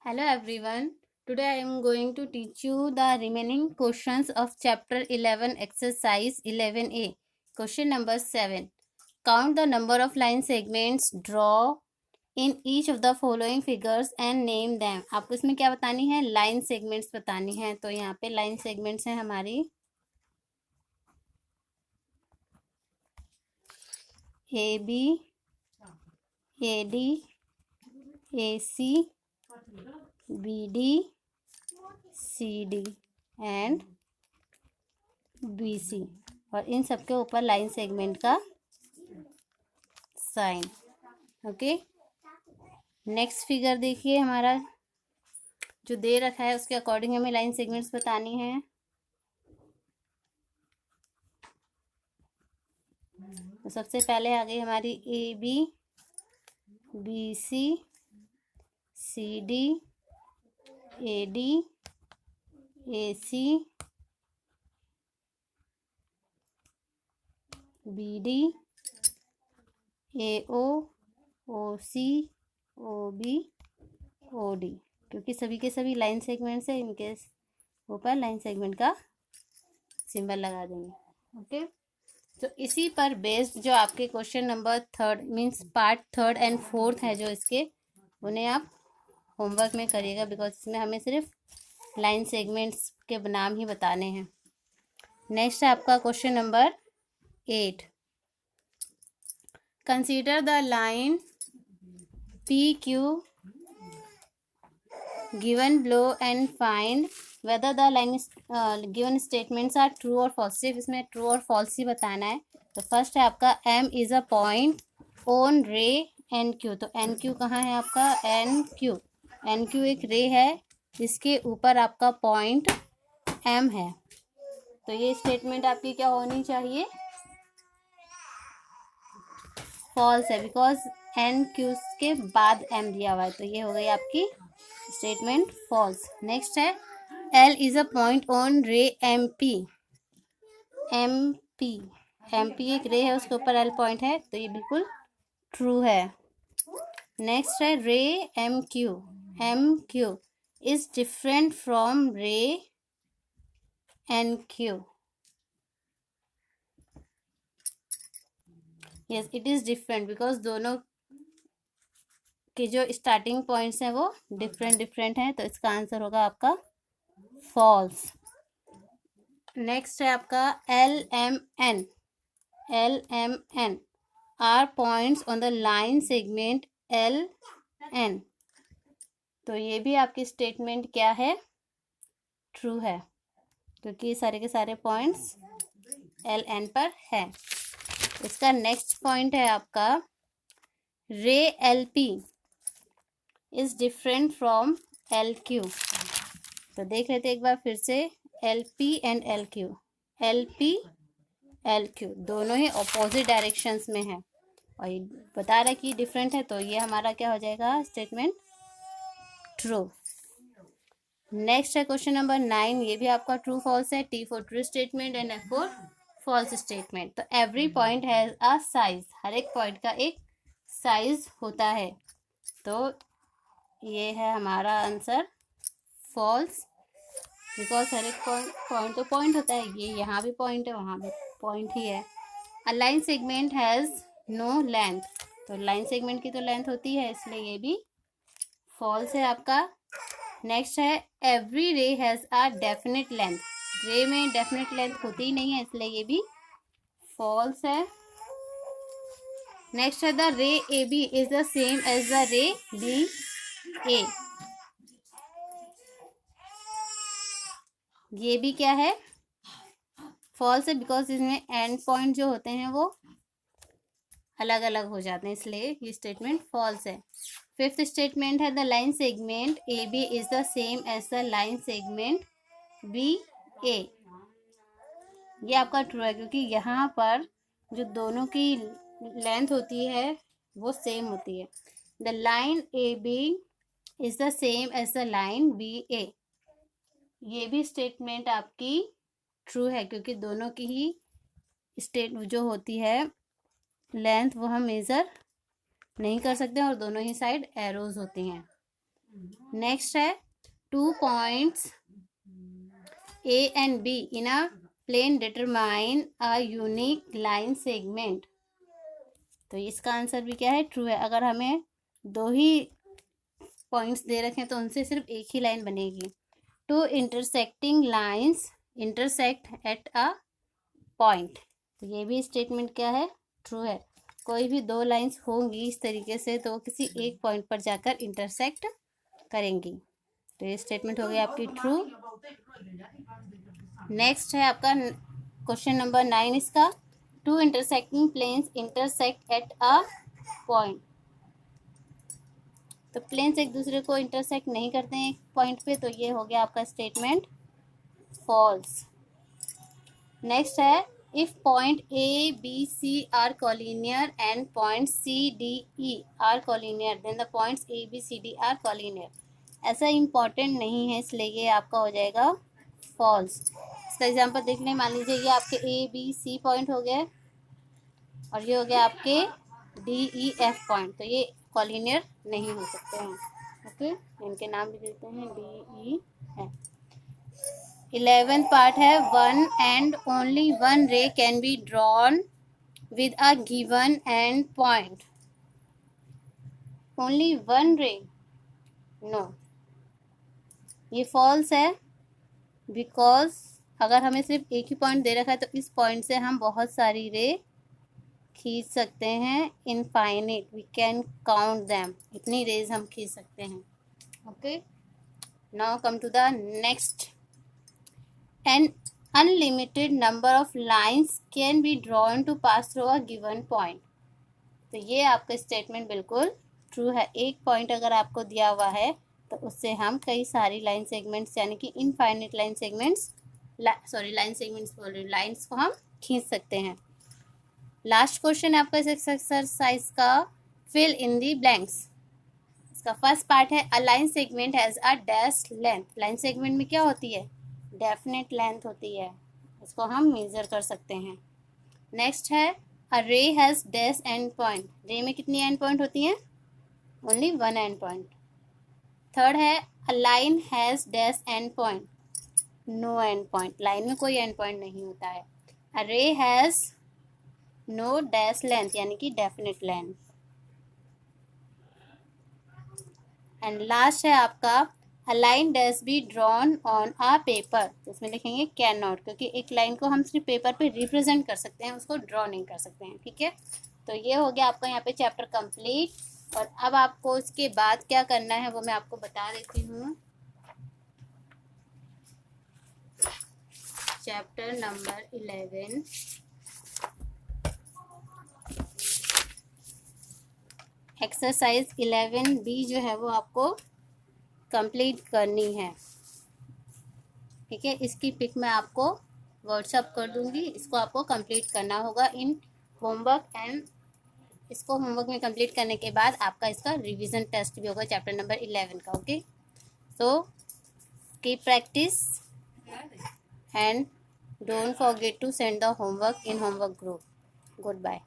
Hello everyone. Today I am going to teach you the remaining questions of chapter 11 exercise 11a. Question number 7. Count the number of line segments draw in each of the following figures and name them. आपको इसमें क्या बतानी है? Line segments बतानी है. तो यहाँ पे लाइन सेगमेंट्स हैं हमारी AB, AD, AC, BD, CD and BC और इन सबके ऊपर लाइन सेगमेंट का साइन. ओके, नेक्स्ट फिगर देखिए. हमारा जो दे रखा है उसके अकॉर्डिंग हमें लाइन सेगमेंट्स बतानी है. तो सबसे पहले आ गई हमारी AB, BC, CD, AD, AC, BD, AO, OC, OB, OD, क्योंकि सभी के सभी लाइन सेगमेंट्स है. इनके ऊपर लाइन सेगमेंट का सिंबल लगा देंगे. ओके, तो इसी पर बेस्ड जो आपके question number 3 means part 3 and 4 है जो इसके, उन्हें आप होमवर्क में करिएगा, बिकॉज इसमें हमें सिर्फ लाइन सेगमेंट्स के नाम ही बताने हैं. नेक्स्ट है आपका question number 8. Consider the line PQ given below and find whether the line given statements are true or false. सिर्फ इसमें ट्रू और फॉल्स ही बताना है. तो फर्स्ट है आपका M is a point on ray NQ. तो NQ कहाँ है आपका? NQ एक रे है जिसके ऊपर आपका पॉइंट M है. तो ये स्टेटमेंट आपकी क्या होनी चाहिए? फॉल्स है, बिकॉज NQ के बाद M दिया हुआ है. तो ये हो गई आपकी स्टेटमेंट फॉल्स. नेक्स्ट है L is a point on रे MP. MP एक रे है, उसके ऊपर L पॉइंट है, तो ये बिल्कुल ट्रू है. नेक्स्ट है रे MQ इज डिफरेंट फ्रॉम रे NQ. Yes, it is different because दोनों के जो स्टार्टिंग पॉइंट्स हैं वो डिफरेंट हैं. तो इसका आंसर होगा आपका फॉल्स. नेक्स्ट है आपका LMN are points on the line segment LN. तो ये भी आपकी स्टेटमेंट क्या है? ट्रू है, क्योंकि सारे के सारे पॉइंट्स LN पर है. इसका नेक्स्ट पॉइंट है आपका रे LP is different from LQ. तो देख लेते एक बार फिर से. LP एंड LQ दोनों ही ऑपोजिट डायरेक्शंस में है और ये बता रहा है कि डिफरेंट है. तो ये हमारा क्या हो जाएगा? Statement true. नेक्स्ट है क्वेश्चन नंबर 9. ये भी आपका ट्रू फॉल्स है. T for true statement and F for false statement. तो every point has a size. हर एक पॉइंट का एक साइज होता है. तो ये है हमारा आंसर फॉल्स, बिकॉज हर एक पॉइंट तो पॉइंट होता है. ये यहाँ भी पॉइंट है, वहाँ भी पॉइंट ही है. A line segment has no length. तो लाइन सेगमेंट की तो लेंथ होती है, इसलिए ये भी फॉल्स है आपका. नेक्स्ट है एवरी रे हैज़ अ डेफिनेट लेंथ. रे में डेफिनेट लेंथ होती ही नहीं है, इसलिए ये भी फॉल्स है. नेक्स्ट है the ray AB is the same as the ray BA. ये भी क्या है? फॉल्स है, बिकॉज इसमें एंड पॉइंट जो होते हैं वो अलग अलग हो जाते हैं, इसलिए ये स्टेटमेंट फॉल्स है. फिफ्थ स्टेटमेंट है the line segment AB is the same as the line segment BA. ये आपका ट्रू है, क्योंकि यहाँ पर जो दोनों की लेंथ होती है वो सेम होती है. The line AB is the same as the line BA. ये भी स्टेटमेंट आपकी ट्रू है, क्योंकि दोनों की ही स्टेट जो होती है लेंथ वो हम मेज़र नहीं कर सकते और दोनों ही साइड एरोज होती हैं. नेक्स्ट है 2 points A and B in a plane determine a unique line segment। तो इसका आंसर भी क्या है, ट्रू है। अगर हमें 2 ही पॉइंट्स दे रखे हैं तो उनसे सिर्फ एक ही लाइन बनेगी। 2 intersecting lines intersect at a point। तो ये भी स्टेटमेंट क्या है, ट्रू है। कोई भी 2 लाइंस होंगी इस तरीके से तो वो किसी एक पॉइंट पर जाकर इंटरसेक्ट करेंगी। तो ये स्टेटमेंट हो गई आपकी ट्रू। नेक्स्ट है आपका क्वेश्चन नंबर 9 इसका। 2 intersecting planes intersect at a point. तो प्लेन्स एक दूसरे को इंटरसेक्ट नहीं करते हैं एक पॉइंट पे, तो ये हो गया आपका स्टेटमेंट फॉल्स। नेक्स्ट है if point A B C are collinear and point C D E are collinear then the points A B C D are collinear. ऐसा इम्पॉर्टेंट नहीं है इसलिए ये आपका हो जाएगा फॉल्स। इसका एग्जांपल देख लें। मान लीजिए ये आपके ए बी सी पॉइंट हो गए और ये हो गया आपके डी ई एफ पॉइंट, तो ये कॉलिनियर नहीं हो सकते हैं। ओके, इनके नाम भी देते हैं D E F. 11th part है 1 and only 1 ray can be drawn with a given end point। only 1 ray, no, ये फॉल्स है। बिकॉज अगर हमें सिर्फ एक ही पॉइंट दे रखा है तो इस पॉइंट से हम बहुत सारी रे खींच सकते हैं। Infinite, we can count them, इतनी रेज हम खींच सकते हैं। Okay, now come to the next. An unlimited number of lines can be drawn to pass through a given point. तो ये आपका स्टेटमेंट बिल्कुल ट्रू है। एक पॉइंट अगर आपको दिया हुआ है तो उससे हम कई सारी लाइन सेगमेंट्स यानी कि infinite line segments line segments बोल रही हूँ, लाइन्स को हम खींच सकते हैं। लास्ट क्वेश्चन है आपका इस एक्सरसाइज का, फिल इन दी ब्लैंक्स। इसका फर्स्ट पार्ट है a line segment has a dash length. Line segment में क्या होती है, डेफिनेट लेंथ होती है, इसको हम मेजर कर सकते हैं। नेक्स्ट है अ रे हैज डैश एंड पॉइंट। रे में कितनी एंड पॉइंट होती हैं, ओनली 1 एंड पॉइंट। थर्ड है a line has dash end point, no end point, line में कोई एंड पॉइंट नहीं होता है। अ रे हैज नो डैश लेंथ यानी कि डेफिनेट लेंथ। एंड लास्ट है आपका a line dash be drawn on a paper. तो इसमें लिखेंगे कैन नॉट, क्योंकि एक लाइन को हम सिर्फ पेपर पे रिप्रेजेंट कर सकते हैं, उसको ड्रॉ नहीं कर सकते हैं। ठीक है, तो ये हो गया आपका यहाँ पे चैप्टर कंप्लीट। और अब आपको इसके बाद क्या करना है वो मैं आपको बता देती हूँ। चैप्टर नंबर 11 एक्सरसाइज 11B जो है वो आपको कंप्लीट करनी है। ठीक है, इसकी पिक मैं आपको व्हाट्सअप कर दूंगी, इसको आपको कंप्लीट करना होगा इन होमवर्क। एंड इसको होमवर्क में कंप्लीट करने के बाद आपका इसका रिवीजन टेस्ट भी होगा चैप्टर नंबर 11 का। Okay, so keep practice and don't forget to send the homework in homework group. Good bye.